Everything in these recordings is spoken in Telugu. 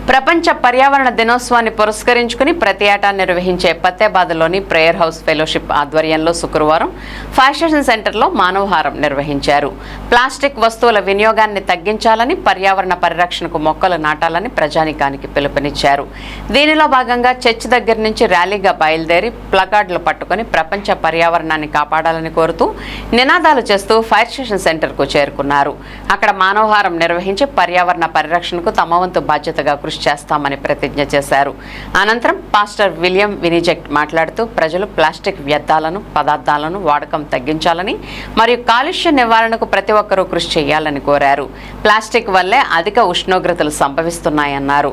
ప్రపంచ పర్యావరణ దినోత్సవాన్ని పురస్కరించుకుని ప్రతి ఏటా నిర్వహించే ఫతేహాబాద్లోని ప్రేయర్ హౌస్ ఫెలోషిప్ ఆధ్వర్యంలో శుక్రవారం ఫ్యాషన్ సెంటర్లో మానవహారం నిర్వహించారు. ప్లాస్టిక్ వస్తువుల వినియోగాన్ని తగ్గించాలని, పర్యావరణ పరిరక్షణకు మొక్కలు నాటాలని ప్రజానికానికి పిలుపునిచ్చారు. దీనిలో భాగంగా చర్చ్ దగ్గర నుంచి ర్యాలీగా బయలుదేరి ప్లకార్డులు పట్టుకుని ప్రపంచ పర్యావరణాన్ని కాపాడాలని కోరుతూ నినాదాలు చేస్తూ ఫైర్ స్టేషన్ సెంటర్కు చేరుకున్నారు. అక్కడ మానవహారం నిర్వహించి పర్యావరణ పరిరక్షణకు తమ వంతు బాధ్యతగా కృషి చేస్తామని ప్రతిజ్ఞ చేశారు. అనంతరం పాస్టర్ విలియం వినిజెక్ట్ మాట్లాడుతూ ప్రజలు ప్లాస్టిక్ వ్యర్థాలను, పదార్థాలను వాడకం తగ్గించాలని మరియు కాలుష్య నివారణకు ప్రతి ఒక్కరూ కృషి చేయాలని కోరారు. ప్లాస్టిక్ వల్లే అధిక ఉష్ణోగ్రతలు సంభవిస్తున్నాయన్నారు.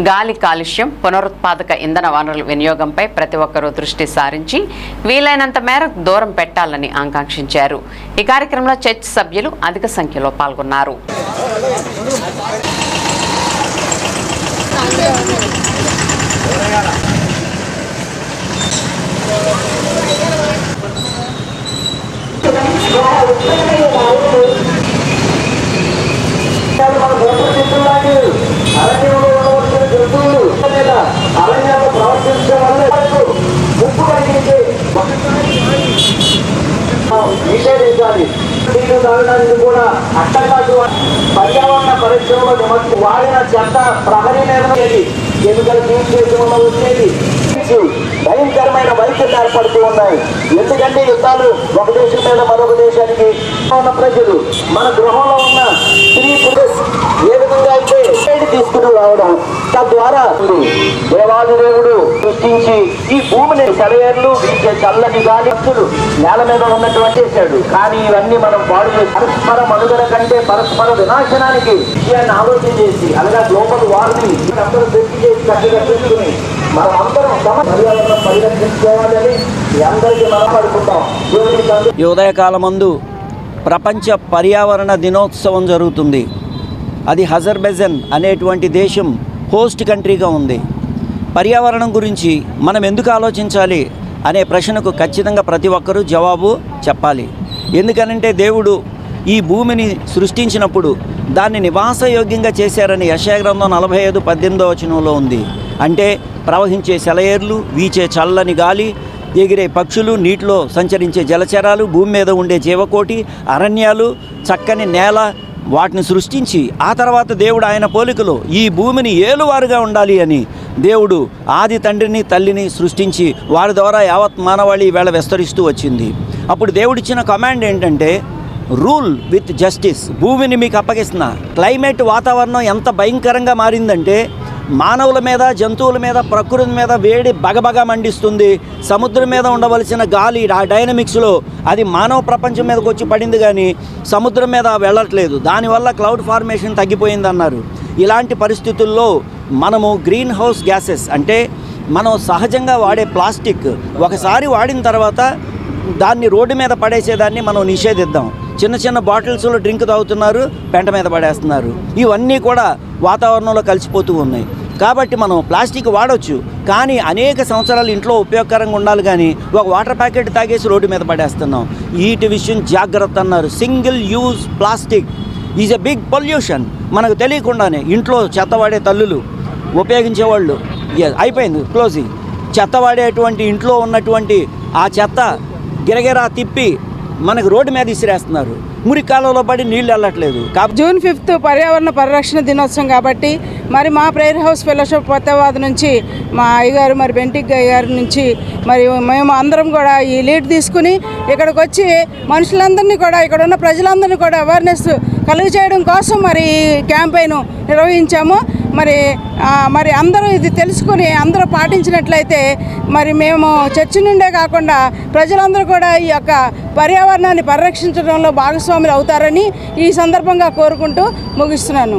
గాలి కాలుష్యం, పునరుత్పాదక ఇంధన వనరుల వినియోగంపై ప్రతి ఒక్కరూ దృష్టి సారించి వీలైనంత మేరకు దూరం పెట్టాలని ఆకాంక్షించారు. ఈ కార్యక్రమంలో చర్చ్ సభ్యులు అధిక సంఖ్యలో పాల్గొన్నారు. నిషేధించాలి. నీరు తాగడానికి కూడా అట్టకాదు. పర్యావరణ పరిశ్రమలో వాడిన చెత్త ప్రహరీ నిర్ణయం ఎన్నికలు తీర్చేసి ఉన్న వచ్చేది భయంకరమైన వైఖరులు ఏర్పడుతూ ఉన్నాయి. ఎందుకంటే యుద్ధాలు ఒక దేశం మీద మరొక దేశానికి ఉన్న ప్రజలు మన గృహంలో ఉన్న స్త్రీ పురుష ఏ విధంగా అయితే తీసుకుని రావడం తద్వారా దేవాది దేవుడు సృష్టించి ఈ భూమిని సెలయేర్లు వీచే చల్లని గాలి నేల మీద ఉన్నటువంటి చేశాడు. కానీ ఇవన్నీ మనం పాడు చేసి పరస్పర మనుగడ కంటే పరస్పర వినాశనానికి విషయాన్ని ఆలోచన చేసి అనగా గ్లోబల్ వార్మింగ్ అందరూ దృష్టి చేసి చక్కగా చూసుకుని మనం అందరం పర్యావరణం పరిరక్షించుకోవాలని అందరికీ మనం పడుకుంటాం. ఈ ఉదయకాలమందు ప్రపంచ పర్యావరణ దినోత్సవం జరుగుతుంది. అది అజర్బైజాన్ అనేటువంటి దేశం హోస్ట్ కంట్రీగా ఉంది. పర్యావరణం గురించి మనం ఎందుకు ఆలోచించాలి అనే ప్రశ్నకు ఖచ్చితంగా ప్రతి ఒక్కరూ జవాబు చెప్పాలి. ఎందుకనంటే దేవుడు ఈ భూమిని సృష్టించినప్పుడు దాన్ని నివాసయోగ్యంగా చేశారని యెషయా గ్రంథం 45:18 ఉంది. అంటే ప్రవహించే సెలయేర్లు, వీచే చల్లని గాలి, ఎగిరే పక్షులు, నీటిలో సంచరించే జలచరాలు, భూమి మీద ఉండే జీవకోటి, అరణ్యాలు, చక్కని నేల, వాటిని సృష్టించి ఆ తర్వాత దేవుడు ఆయన పోలికలో ఈ భూమిని ఏలువారుగా ఉండాలి అని దేవుడు ఆది తండ్రిని తల్లిని సృష్టించి వారి ద్వారా యావత్ మానవాళి ఈవేళ విస్తరిస్తూ వచ్చింది. అప్పుడు దేవుడిచ్చిన కమాండ్ ఏంటంటే రూల్ విత్ జస్టిస్. భూమిని మీకు అప్పగిస్తున్నా. క్లైమేట్ వాతావరణం ఎంత భయంకరంగా మారిందంటే మానవుల మీద, జంతువుల మీద, ప్రకృతి మీద వేడి బగబగా మండిస్తుంది. సముద్రం మీద ఉండవలసిన గాలి ఆ డైనమిక్స్లో అది మానవ ప్రపంచం మీదకి వచ్చి పడింది, కానీ సముద్రం మీద వెళ్ళట్లేదు. దానివల్ల క్లౌడ్ ఫార్మేషన్ తగ్గిపోయిందన్నారు. ఇలాంటి పరిస్థితుల్లో మనము గ్రీన్ హౌస్ గ్యాసెస్ అంటే మనం సహజంగా వాడే ప్లాస్టిక్ ఒకసారి వాడిన తర్వాత దాన్ని రోడ్డు మీద పడేసేదాన్ని మనం నిషేధిద్దాం. చిన్న చిన్న బాటిల్స్లో డ్రింక్ తాగుతున్నారు, పెంట మీద పడేస్తున్నారు. ఇవన్నీ కూడా వాతావరణంలో కలిసిపోతూ ఉన్నాయి. కాబట్టి మనం ప్లాస్టిక్ వాడవచ్చు, కానీ అనేక సంవత్సరాలు ఇంట్లో ఉపయోగకరంగా ఉండాలి. కానీ ఒక వాటర్ ప్యాకెట్ తాగేసి రోడ్డు మీద పడేస్తున్నాం. వీటి విషయం జాగ్రత్త అన్నారు. Single use plastic is a big pollution. మనకు తెలియకుండానే ఇంట్లో చెత్త వాడే తల్లులు, ఉపయోగించేవాళ్ళు అయిపోయింది క్లోజింగ్. చెత్త వాడేటువంటి ఇంట్లో ఉన్నటువంటి ఆ చెత్త గిరగిరా తిప్పి మనకు రోడ్డు మీద ఇసిరేస్తున్నారు. మురికి కాలంలో పడి నీళ్ళు వెళ్ళట్లేదు. జూన్ 5 పర్యావరణ పరిరక్షణ దినోత్సవం కాబట్టి మరి మా ప్రేయర్ హౌస్ ఫెలోషిప్ ఫతేహాబాద్ నుంచి మా అయ్యగారు మరి బెంటిక్ గారి నుంచి మరి మేము అందరం కూడా ఈ లీడ్ తీసుకుని ఇక్కడికి వచ్చి మనుషులందరినీ కూడా, ఇక్కడ ఉన్న ప్రజలందరినీ కూడా అవేర్నెస్ కలుగజేయడం కోసం మరి క్యాంపెయిన్ నిర్వహించాము. మరి అందరూ ఇది తెలుసుకుని అందరూ పాటించినట్లయితే మరి మేము చర్చి నుండే కాకుండా ప్రజలందరూ కూడా ఈ యొక్క పర్యావరణాన్ని పరిరక్షించడంలో భాగస్వాములు అవుతారని ఈ సందర్భంగా కోరుకుంటూ ముగిస్తున్నాను.